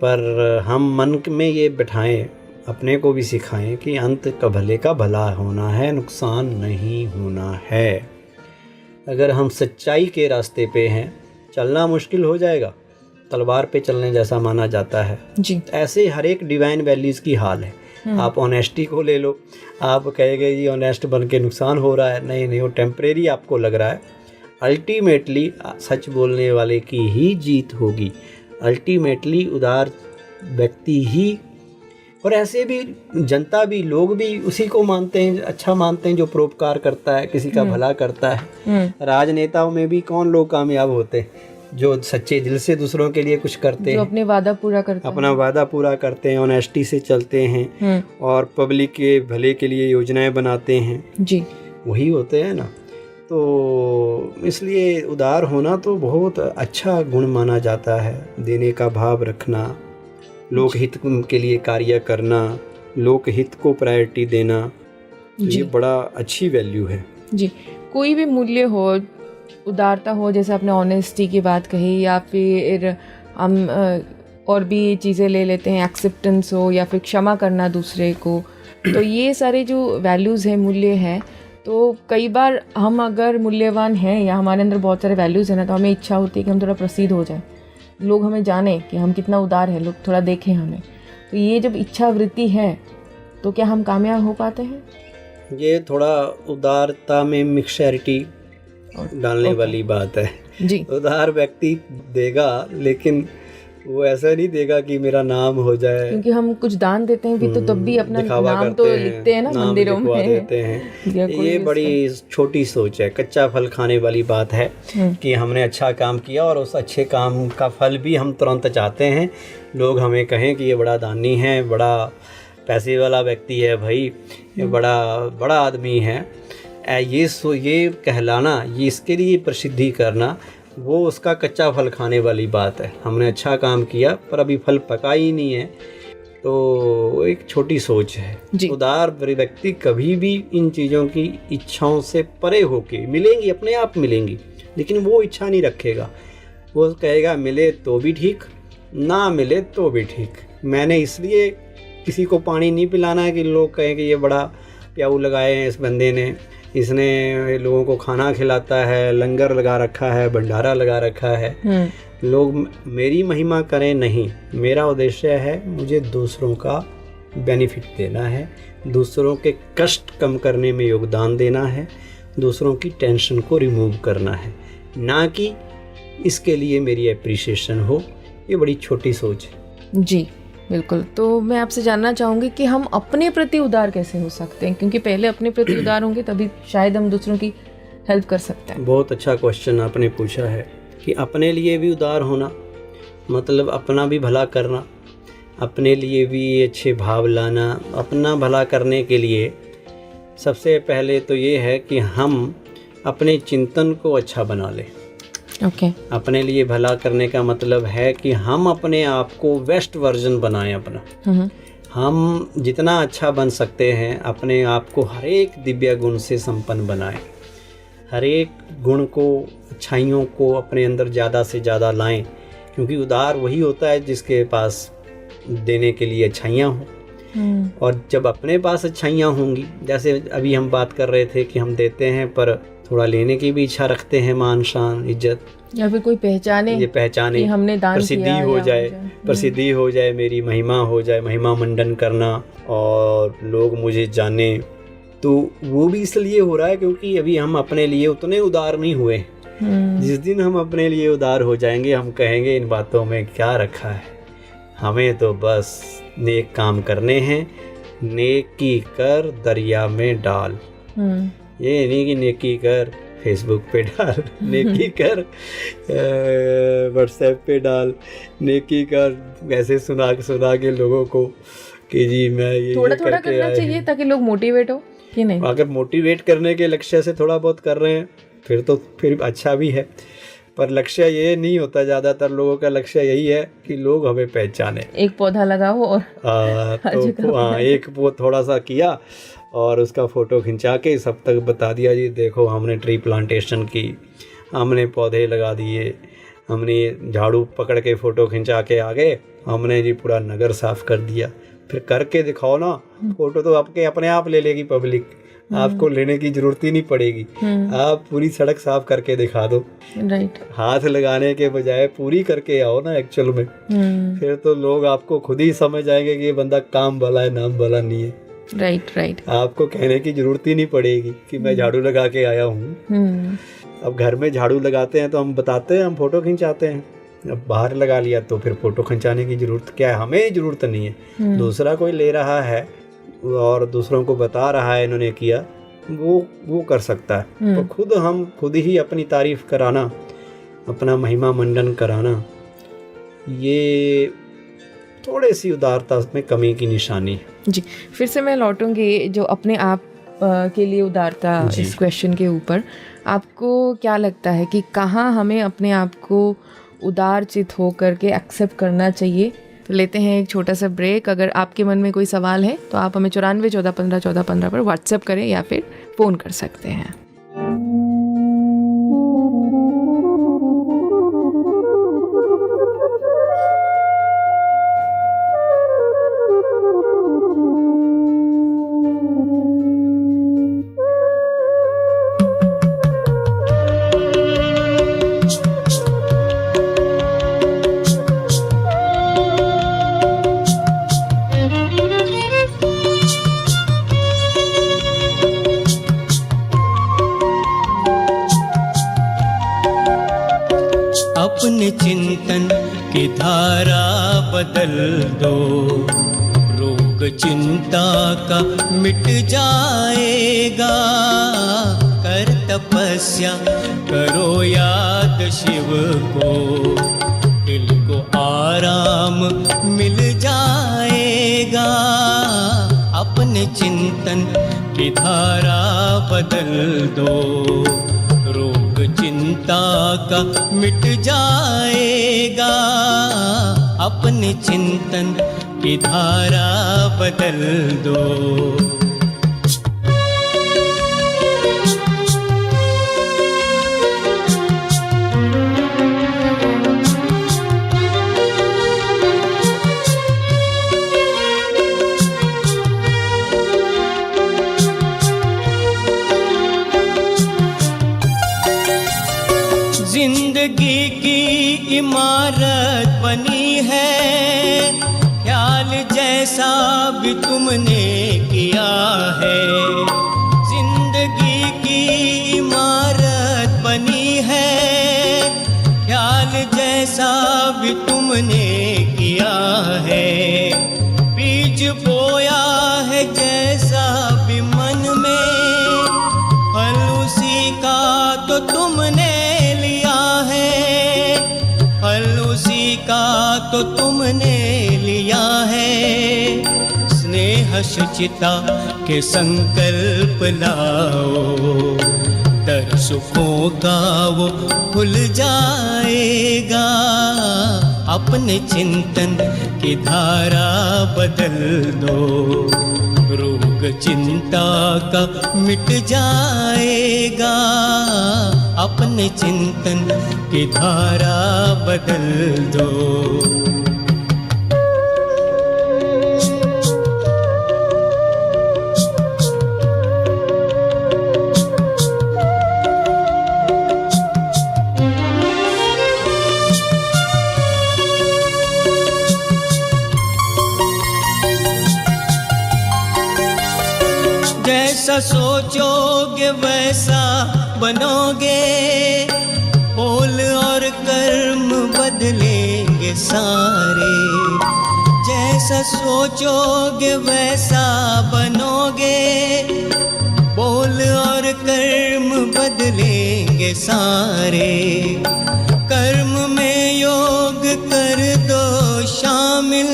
पर हम मन में ये बिठाएं, अपने को भी सिखाएं कि अंत का भले का भला होना है, नुकसान नहीं होना है। अगर हम सच्चाई के रास्ते पे हैं, चलना मुश्किल हो जाएगा, तलवार पे चलने जैसा माना जाता है जी। ऐसे हर एक डिवाइन वैल्यूज़ की हाल है। आप ऑनेस्टी को ले लो, आप कहेंगे जी ऑनेस्ट बन के नुकसान हो रहा है, नहीं नहीं, वो टेम्परेरी आपको लग रहा है। अल्टीमेटली सच बोलने वाले की ही जीत होगी, अल्टीमेटली उदार व्यक्ति ही, और ऐसे भी जनता भी, लोग भी उसी को मानते हैं, अच्छा मानते हैं जो परोपकार करता है, किसी का भला करता है। राजनेताओं में भी कौन लोग कामयाब होते हैं? जो सच्चे दिल से दूसरों के लिए कुछ करते हैं, जो अपने वादा पूरा करते हैं, अपना वादा पूरा करते हैं, ऑनेस्टी से चलते हैं और पब्लिक के भले के लिए योजनाएं बनाते हैं जी, वही होते हैं ना। तो इसलिए उदार होना तो बहुत अच्छा गुण माना जाता है। देने का भाव रखना, लोकहित के लिए कार्य करना, लोकहित को प्रायोरिटी देना, तो ये बड़ा अच्छी वैल्यू है जी। कोई भी मूल्य हो, उदारता हो, जैसे आपने ऑनेस्टी की बात कही, या फिर हम और भी चीज़ें ले लेते हैं, एक्सेप्टेंस हो, या फिर क्षमा करना दूसरे को, तो ये सारे जो वैल्यूज़ हैं, मूल्य हैं, तो कई बार हम अगर मूल्यवान हैं या हमारे अंदर बहुत सारे वैल्यूज़ हैं ना, तो हमें इच्छा होती है कि हम थोड़ा प्रसिद्ध हो जाए, लोग हमें जाने कि हम कितना उदार है, लोग थोड़ा देखें हमें। तो ये जब इच्छा वृत्ति है तो क्या हम कामयाब हो पाते हैं? ये थोड़ा उदारता में मिक्सचरिटी डालने वाली बात है जी। उदार व्यक्ति देगा, लेकिन वो ऐसा नहीं देगा कि मेरा नाम हो जाए, क्योंकि हम कुछ दान देते हैं भी तो तब भी अपना नाम तो लिखते हैं ना, मंदिरों में देते हैं। ये बड़ी छोटी सोच है, कच्चा फल खाने वाली बात है कि हमने अच्छा काम किया और उस अच्छे काम का फल भी हम तुरंत चाहते हैं। लोग हमें कहें कि ये बड़ा दानी है, बड़ा पैसे वाला व्यक्ति है, भाई ये बड़ा बड़ा आदमी है, ये कहलाना, ये इसके लिए प्रसिद्धि करना, वो उसका कच्चा फल खाने वाली बात है। हमने अच्छा काम किया पर अभी फल पका ही नहीं है, तो एक छोटी सोच है। उदार व्यक्ति कभी भी इन चीज़ों की इच्छाओं से परे होके मिलेंगी, अपने आप मिलेंगी, लेकिन वो इच्छा नहीं रखेगा। वो कहेगा मिले तो भी ठीक, ना मिले तो भी ठीक। मैंने इसलिए किसी को पानी नहीं पिलाना है कि लोग कहें कि ये बड़ा प्याऊ लगाए हैं इस बंदे ने, इसने लोगों को खाना खिलाता है, लंगर लगा रखा है, भंडारा लगा रखा है, लोग मेरी महिमा करें, नहीं। मेरा उद्देश्य है मुझे दूसरों का बेनिफिट देना है, दूसरों के कष्ट कम करने में योगदान देना है, दूसरों की टेंशन को रिमूव करना है, ना कि इसके लिए मेरी एप्रिसिएशन हो। ये बड़ी छोटी सोच है। जी बिल्कुल। तो मैं आपसे जानना चाहूँगी कि हम अपने प्रति उदार कैसे हो सकते हैं, क्योंकि पहले अपने प्रति उदार होंगे तभी शायद हम दूसरों की हेल्प कर सकते हैं। बहुत अच्छा क्वेश्चन आपने पूछा है कि अपने लिए भी उदार होना मतलब अपना भी भला करना, अपने लिए भी अच्छे भाव लाना। अपना भला करने के लिए सबसे पहले तो ये है कि हम अपने चिंतन को अच्छा बना लें। अपने लिए भला करने का मतलब है कि हम अपने आप को बेस्ट वर्जन बनाएं अपना। हम जितना अच्छा बन सकते हैं अपने आप को हर एक दिव्य गुण से संपन्न बनाएं, हर एक गुण को, अच्छाइयों को अपने अंदर ज़्यादा से ज़्यादा लाएं, क्योंकि उदार वही होता है जिसके पास देने के लिए अच्छाइयाँ हों। और जब अपने पास अच्छाइयाँ होंगी, जैसे अभी हम बात कर रहे थे कि हम देते हैं पर थोड़ा लेने की भी इच्छा रखते हैं, मान शान इज्जत, या फिर कोई पहचाने कि हमने दान प्रसिद्धि हो जाए, प्रसिद्धि हो जाए, मेरी महिमा हो जाए, महिमा मंडन करना और लोग मुझे जाने। तो वो भी इसलिए हो रहा है क्योंकि अभी हम अपने लिए उतने उदार नहीं हुए। जिस दिन हम अपने लिए उदार हो जाएंगे, हम कहेंगे इन बातों में क्या रखा है, हमें तो बस नेक काम करने हैं, नेकी कर दरिया में डाल। ये नहीं कि नेकी कर फेसबुक पे डाल, नेकी कर व्हाट्सएप पे डाल, नेकी कर ऐसे सुना के लोगों को कि जी मैं ये थोड़ा करना चाहिए ताकि लोग मोटिवेट हो, कि नहीं? अगर मोटिवेट करने के लक्ष्य से थोड़ा बहुत कर रहे हैं फिर अच्छा भी है, पर लक्ष्य ये नहीं होता। ज़्यादातर लोगों का लक्ष्य यही है कि लोग हमें पहचाने, एक पौधा लगाओ और एक थोड़ा सा किया और उसका फ़ोटो खिंचा के सब तक बता दिया, जी देखो हमने ट्री प्लांटेशन की, हमने पौधे लगा दिए, हमने झाड़ू पकड़ के फ़ोटो खिंचा के आ गए, हमने जी पूरा नगर साफ़ कर दिया। फिर करके दिखाओ ना, फ़ोटो तो आपके अपने आप ले लेगी पब्लिक, आपको लेने की ज़रूरत ही नहीं पड़ेगी। आप पूरी सड़क साफ़ करके दिखा दो, राइट, हाथ लगाने के बजाय पूरी करके आओ ना एक्चुअल में। फिर तो लोग आपको खुद ही समझ जाएंगे कि ये बंदा काम वाला है, नाम वाला नहीं है। राइट। आपको कहने की जरूरत ही नहीं पड़ेगी कि मैं झाड़ू लगा के आया हूँ। अब घर में झाड़ू लगाते हैं तो हम बताते हैं, हम फोटो खिंचाते हैं। अब बाहर लगा लिया तो फिर फोटो खिंचाने की जरूरत क्या है, हमें जरूरत नहीं है। दूसरा कोई ले रहा है और दूसरों को बता रहा है इन्होंने किया, वो कर सकता है। तो हम खुद ही अपनी तारीफ कराना, अपना महिमा मंडन कराना, ये थोड़ी सी उदारता में कमी की निशानी है। जी, फिर से मैं लौटूंगी जो अपने आप के लिए उदारता, इस क्वेश्चन के ऊपर आपको क्या लगता है कि कहाँ हमें अपने आप को उदार चित हो करके एक्सेप्ट करना चाहिए? तो लेते हैं एक छोटा सा ब्रेक। अगर आपके मन में कोई सवाल है तो आप हमें 94 14 15 14 15 पर व्हाट्सएप करें या फिर फ़ोन कर सकते हैं। अपने चिंतन की धारा बदल दो, रोग चिंता का मिट जाएगा। कर तपस्या करो याद शिव को, दिल को आराम मिल जाएगा। अपने चिंतन की धारा बदल दो, रोग चिंता का मिट जाएगा, अपने चिंतन की धारा बदल दो। जिंदगी की इमारत बनी है, ख्याल जैसा भी तुमने किया है। जिंदगी की इमारत बनी है, ख्याल जैसा भी तुमने किया है। बीज बोया है जैसा भी मन में, फल उसी का तो तुमने का तो तुमने लिया है। स्नेह शुचिता के संकल्प लाओ, दर सुखों का वो खुल जाएगा, अपने चिंतन की धारा बदल दो, रोग चिंता का मिट जाएगा, अपने चिंतन की धारा बदल दो। जैसा सोचोगे वैसा बनोगे, बोल और कर्म बदलेंगे सारे। जैसा सोचोगे वैसा बनोगे, बोल और कर्म बदलेंगे सारे। कर्म में योग कर दो शामिल,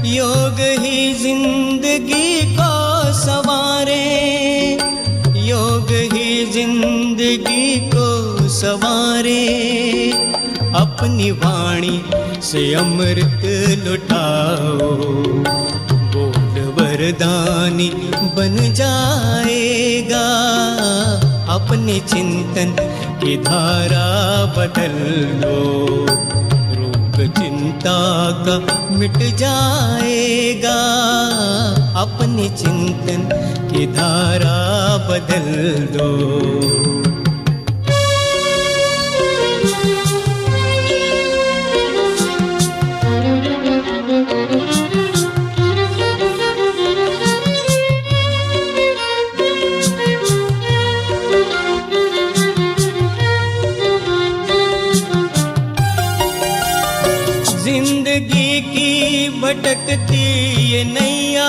योग ही जिंदगी को सवारे, योग ही जिंदगी को सवारे। अपनी वाणी से अमृत लुटाओ, बोल वरदानी बन जाएगा, अपने चिंतन की धारा बदल दो, रोग चिंता का मिट जाएगा, अपने चिंतन की धारा बदल दो। जिंदगी की भटकती ये नैया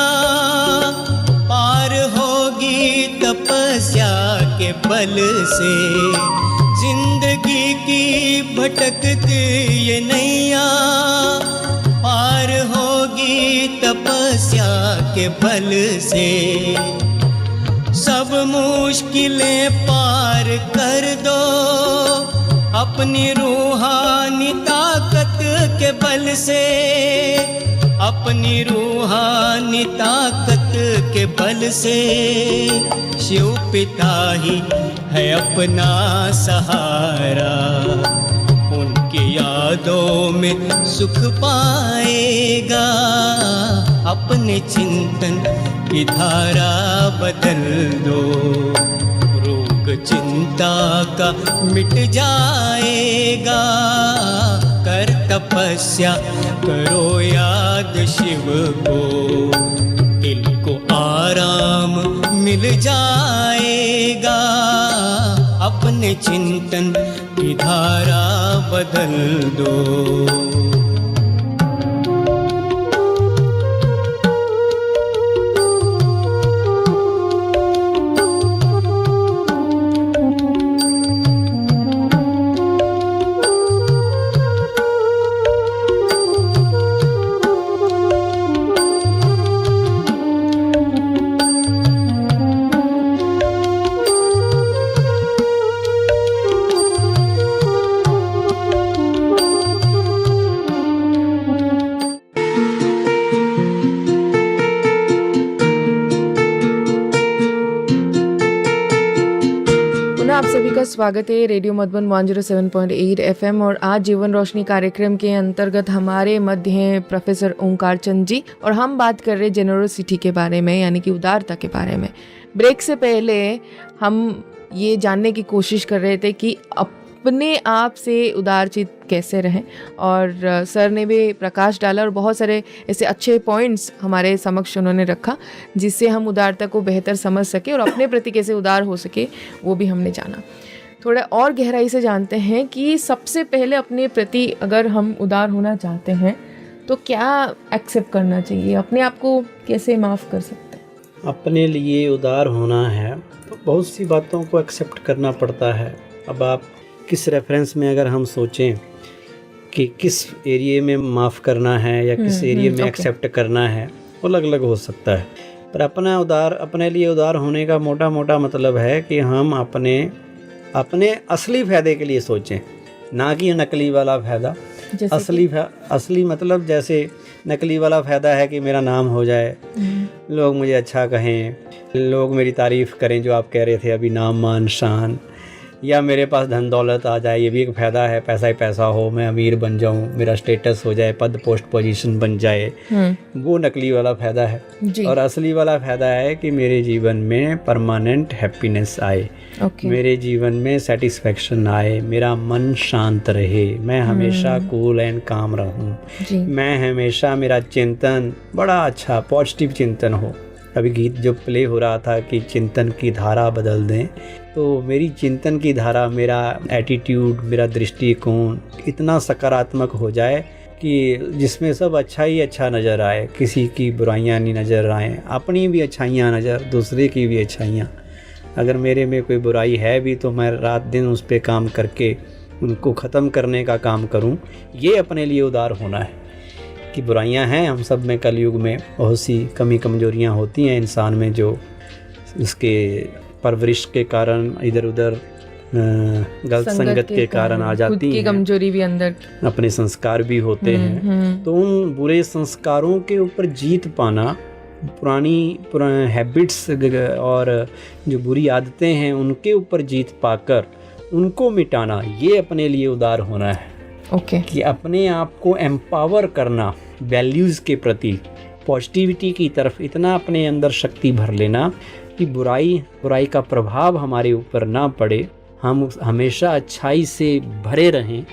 पार होगी तपस्या के बल से। जिंदगी की भटकती ये नैया पार होगी तपस्या के बल से। सब मुश्किलें पार कर दो अपनी रूहानी ताकत के बल से, अपनी रूहानी ताकत के बल से। शिव पिता ही है अपना सहारा, उनकी यादों में सुख पाएगा, अपने चिंतन की धारा बदल दो, रोग चिंता का मिट जाएगा। कर तपस्या करो याद शिव को, दिल को आराम मिल जाएगा, अपने चिंतन की धारा बदल दो। का स्वागत है रेडियो मधुबन 107.8 FM और आज जीवन रोशनी कार्यक्रम के अंतर्गत हमारे मध्य हैं प्रोफेसर ओंकार चंद जी और हम बात कर रहे जेनरोसिटी के बारे में, यानी कि उदारता के बारे में। ब्रेक से पहले हम ये जानने की कोशिश कर रहे थे कि अपने आप से उदारचित कैसे रहें, और सर ने भी प्रकाश डाला और बहुत सारे ऐसे अच्छे पॉइंट्स हमारे समक्ष उन्होंने रखा जिससे हम उदारता को बेहतर समझ सके और अपने प्रति कैसे उदार हो सके वो भी हमने जाना। थोड़ा और गहराई से जानते हैं कि सबसे पहले अपने प्रति अगर हम उदार होना चाहते हैं तो क्या एक्सेप्ट करना चाहिए, अपने आप को कैसे माफ़ कर सकते हैं? अपने लिए उदार होना है तो बहुत सी बातों को एक्सेप्ट करना पड़ता है। अब आप किस रेफरेंस में अगर हम सोचें कि किस एरिया में माफ़ करना है या किस एरिया में एक्सेप्ट करना है, वो अलग अलग हो सकता है। पर अपने लिए उदार होने का मोटा मोटा मतलब है कि हम अपने असली फ़ायदे के लिए सोचें, ना कि नकली वाला फ़ायदा। असली मतलब जैसे नकली वाला फ़ायदा है कि मेरा नाम हो जाए, लोग मुझे अच्छा कहें, लोग मेरी तारीफ़ करें, जो आप कह रहे थे अभी, नाम मान शान, या मेरे पास धन दौलत आ जाए, ये भी एक फ़ायदा है। पैसा ही पैसा हो, मैं अमीर बन जाऊं, मेरा स्टेटस हो जाए, पद पोस्ट पोजीशन बन जाए, वो नकली वाला फ़ायदा है। और असली वाला फ़ायदा है कि मेरे जीवन में परमानेंट हैप्पीनेस आए, मेरे जीवन में सेटिस्फेक्शन आए, मेरा मन शांत रहे, मैं हमेशा कूल एंड काम रहूं, मैं हमेशा, मेरा चिंतन बड़ा अच्छा पॉजिटिव चिंतन हो। अभी गीत जो प्ले हो रहा था कि चिंतन की धारा बदल दें, तो मेरी चिंतन की धारा, मेरा एटीट्यूड, मेरा दृष्टिकोण इतना सकारात्मक हो जाए कि जिसमें सब अच्छा ही अच्छा नज़र आए, किसी की बुराइयां नहीं नज़र आएँ, अपनी भी अच्छाइयाँ नज़र, दूसरे की भी अच्छाइयाँ। अगर मेरे में कोई बुराई है भी तो मैं रात दिन उस पर काम करके उनको ख़त्म करने का काम करूँ। ये अपने लिए उदार होना है कि बुराइयां हैं हम सब में, कलयुग में बहुत सी कमी कमजोरियां होती हैं इंसान में, जो उसके परवरिश के कारण, इधर उधर गलत संगत के कारण आ जाती हैं, कमजोरी भी अंदर, अपने संस्कार भी होते हैं। तो उन बुरे संस्कारों के ऊपर जीत पाना, पुरानी हैबिट्स और जो बुरी आदतें हैं उनके ऊपर जीत पाकर उनको मिटाना, ये अपने लिए उदार होना है। कि अपने आप को एम्पावर करना, वैल्यूज़ के प्रति, पॉजिटिविटी की तरफ इतना अपने अंदर शक्ति भर लेना कि बुराई का प्रभाव हमारे ऊपर ना पड़े, हम हमेशा अच्छाई से भरे रहें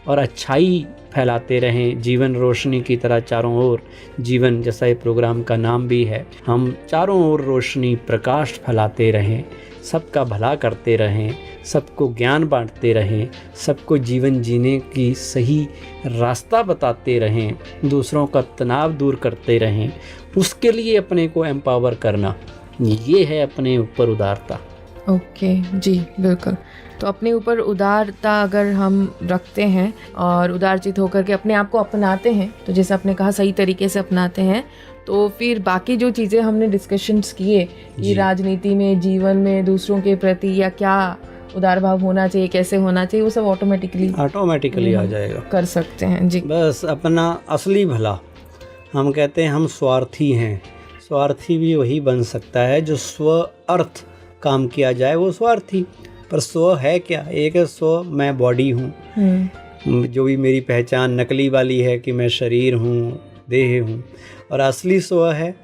और अच्छाई फैलाते रहें, जीवन रोशनी की तरह चारों ओर। जीवन जैसा ये प्रोग्राम का नाम भी है, हम चारों ओर रोशनी प्रकाश फैलाते रहें, सबका भला करते रहें, सबको ज्ञान बांटते रहें, सबको जीवन जीने की सही रास्ता बताते रहें, दूसरों का तनाव दूर करते रहें, उसके लिए अपने को एम्पावर करना, ये है अपने ऊपर उदारता। जी बिल्कुल। तो अपने ऊपर उदारता अगर हम रखते हैं और उदारचित होकर के अपने आप को अपनाते हैं, तो जैसे आपने कहा सही तरीके से अपनाते हैं, तो फिर बाकी जो चीज़ें हमने डिस्कशंस किए कि राजनीति में, जीवन में, दूसरों के प्रति या क्या उदार भाव होना चाहिए, कैसे होना चाहिए, वो सब ऑटोमेटिकली आ जाएगा, कर सकते हैं। जी, बस अपना असली भला, हम कहते हैं हम स्वार्थी हैं, स्वार्थी भी वही बन सकता है जो स्व अर्थ काम किया जाए, वो स्वार्थी। पर स्व है क्या? एक है स्व, मैं बॉडी हूँ, जो भी मेरी पहचान नकली वाली है कि मैं शरीर हूँ, देह हूँ, और असली स्व है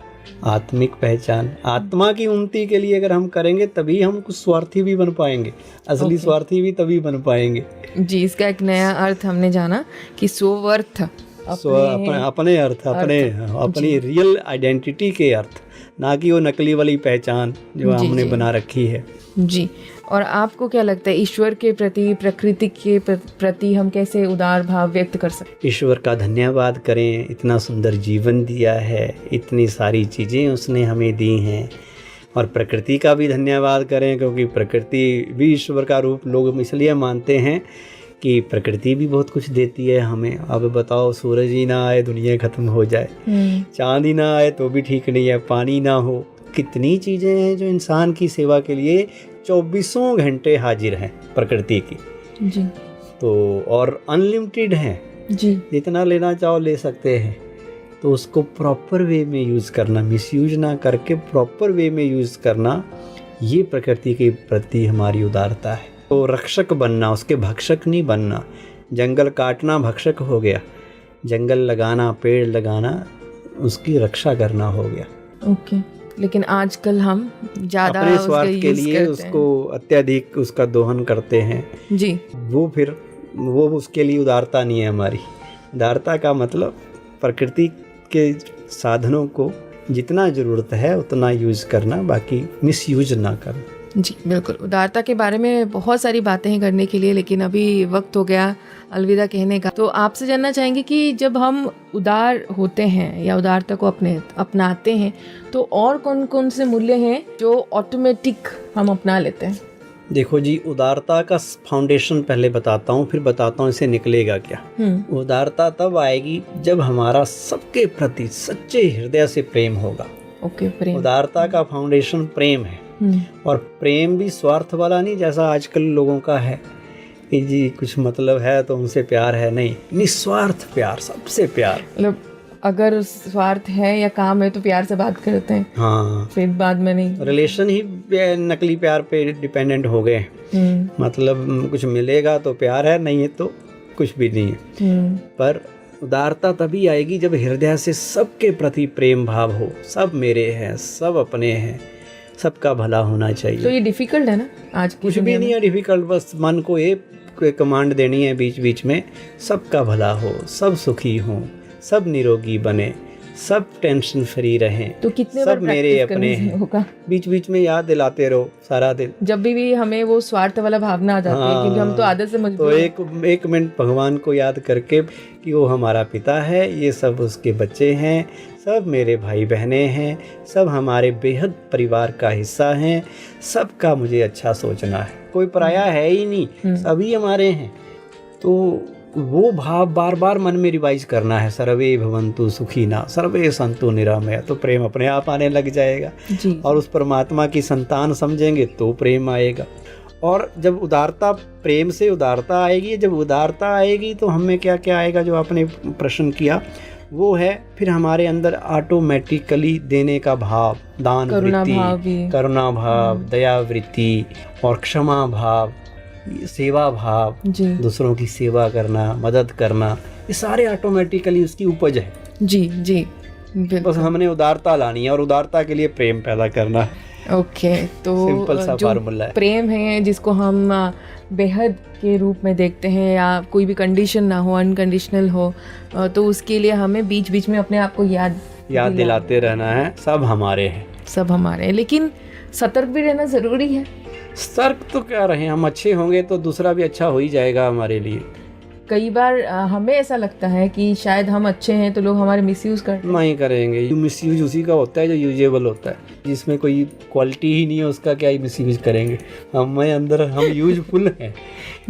आत्मिक पहचान। आत्मा की उन्नति के लिए अगर हम करेंगे तभी हम कुछ स्वार्थी भी बन पाएंगे, असली स्वार्थी भी तभी बन पाएंगे। जी, इसका एक नया अर्थ हमने जाना कि स्वर्थ, अपने अर्थ, अपनी रियल आइडेंटिटी के अर्थ, ना कि वो नकली वाली पहचान जो हमने बना रखी है। जी, और आपको क्या लगता है ईश्वर के प्रति, प्रकृति के प्रति हम कैसे उदार भाव व्यक्त कर सकते? ईश्वर का धन्यवाद करें, इतना सुंदर जीवन दिया है, इतनी सारी चीज़ें उसने हमें दी हैं। और प्रकृति का भी धन्यवाद करें, क्योंकि प्रकृति भी ईश्वर का रूप लोग इसलिए मानते हैं कि प्रकृति भी बहुत कुछ देती है हमें। अब बताओ, सूरज ही ना आए दुनिया ख़त्म हो जाए, चाँद ही ना आए तो भी ठीक नहीं है, पानी ना हो, कितनी चीज़ें हैं जो इंसान की सेवा के लिए 24 घंटे हाजिर हैं प्रकृति की। जी, तो और अनलिमिटेड हैं जी, जितना लेना चाहो ले सकते हैं। तो उसको प्रॉपर वे में यूज़ करना, मिसयूज ना करके प्रॉपर वे में यूज़ करना, ये प्रकृति के प्रति हमारी उदारता है। तो रक्षक बनना, उसके भक्षक नहीं बनना। जंगल काटना भक्षक हो गया, जंगल लगाना, पेड़ लगाना उसकी रक्षा करना हो गया। ओके, लेकिन आजकल हम ज़्यादा अपने स्वार्थ के लिए उसको अत्यधिक उसका दोहन करते हैं जी। वो उसके लिए उदारता नहीं है हमारी। उदारता का मतलब प्रकृति के साधनों को जितना ज़रूरत है उतना यूज़ करना, बाकी मिसयूज ना करना। जी बिल्कुल, उदारता के बारे में बहुत सारी बातें हैं करने के लिए, लेकिन अभी वक्त हो गया अलविदा कहने का। तो आपसे जानना चाहेंगे कि जब हम उदार होते हैं या उदारता को अपनाते हैं तो और कौन कौन से मूल्य हैं जो ऑटोमेटिक हम अपना लेते हैं? देखो जी, उदारता का फाउंडेशन पहले बताता हूँ, फिर बताता हूँ इसे निकलेगा क्या। उदारता तब आएगी जब हमारा सबके प्रति सच्चे हृदय से प्रेम होगा। ओके, प्रेम। उदारता का फाउंडेशन प्रेम है, और प्रेम भी स्वार्थ वाला नहीं जैसा आजकल लोगों का है कि जी कुछ मतलब है तो उनसे प्यार है। नहीं, निस्वार्थ प्यार, सबसे प्यार। मतलब अगर स्वार्थ है या काम है तो प्यार से बात करते हैं, हाँ, फिर बाद में नहीं। रिलेशन ही नकली प्यार पे डिपेंडेंट हो गए। मतलब कुछ मिलेगा तो प्यार है, नहीं है तो कुछ भी नहीं है। पर उदारता तभी आएगी जब हृदय से सबके प्रति प्रेम भाव हो। सब मेरे हैं, सब अपने हैं, सबका भला होना चाहिए। तो ये डिफिकल्ट है ना आज की? कुछ भी नहीं है डिफिकल्ट, बस मन को एक कमांड देनी है बीच बीच में, सबका भला हो, सब सुखी हों, सब निरोगी बने, सब टेंशन फ्री रहें। तो कितने सब मेरे अपने हैं, होगा? बीच बीच में याद दिलाते रहो सारा दिन। जब भी हमें वो स्वार्थ वाला भावना आ जाती है, क्योंकि हम तो आदत से मजबूर हैं। तो एक मिनट भगवान को याद करके कि वो हमारा पिता है, ये सब उसके बच्चे हैं, सब मेरे भाई बहनें हैं, सब हमारे बेहद परिवार का हिस्सा हैं, सबका मुझे अच्छा सोचना है, कोई पराया है ही नहीं, सभी हमारे हैं। तो वो भाव बार बार मन में रिवाइज करना है। सर्वे भवन्तु सुखिनः सर्वे सन्तु निरामया, तो प्रेम अपने आप आने लग जाएगा जी। और उस परमात्मा की संतान समझेंगे तो प्रेम आएगा। और जब उदारता, प्रेम से उदारता आएगी, जब उदारता आएगी तो हमें क्या क्या आएगा, जो आपने प्रश्न किया वो है फिर हमारे अंदर ऑटोमेटिकली देने का भाव, दान वृत्ति, करुणा भाव, दया वृत्ति और क्षमा भाव, सेवा भाव, दूसरों की सेवा करना, मदद करना, ये सारे ऑटोमेटिकली उसकी उपज है। जी जी, बस हमने उदारता लानी है और उदारता के लिए प्रेम पैदा करना है। ओके, तो सिंपल सा फार्मूला है। प्रेम है जिसको हम बेहद के रूप में देखते हैं, या कोई भी कंडीशन ना हो, अनकंडीशनल हो, तो उसके लिए हमें बीच बीच में अपने आप को याद दिलाते रहना है, सब हमारे हैं, सब हमारे हैं। लेकिन सतर्क भी रहना ज़रूरी है। सतर्क तो क्या रहे, हम अच्छे होंगे तो दूसरा भी अच्छा हो ही जाएगा हमारे लिए। कई बार हमें ऐसा लगता है कि शायद हम अच्छे हैं तो लोग हमारे मिसयूज़ करते हैं। नहीं करेंगे, मिसयूज उसी का होता है जो यूजेबल होता है, जिसमें कोई क्वालिटी ही नहीं है उसका क्या ही मिसयूज करेंगे। हमें अंदर हम यूजफुल हैं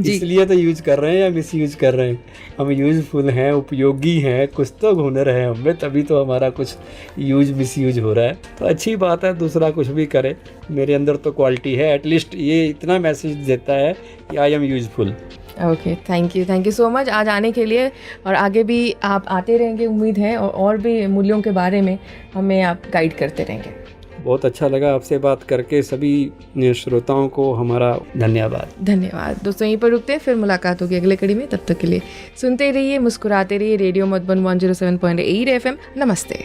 इसलिए तो यूज कर रहे हैं या मिसयूज कर रहे हैं। हम यूजफुल हैं, उपयोगी हैं, कुछ तो हुनर है हमें, तभी तो हमारा कुछ यूज मिसयूज हो रहा है। तो अच्छी बात है, दूसरा कुछ भी करे, मेरे अंदर तो क्वालिटी है, एटलीस्ट ये इतना मैसेज देता है कि I am useful. Okay, thank you so much आज आने के लिए, और आगे भी आप आते रहेंगे उम्मीद है, और भी मूल्यों के बारे में हमें आप गाइड करते रहेंगे। बहुत अच्छा लगा आपसे बात करके। सभी श्रोताओं को हमारा धन्यवाद। दोस्तों यहीं पर रुकते हैं, फिर मुलाकात होगी अगले कड़ी में। तब तक के लिए सुनते रहिए, मुस्कुराते रहिए। Radio Madhuban 107.8 FM। नमस्ते।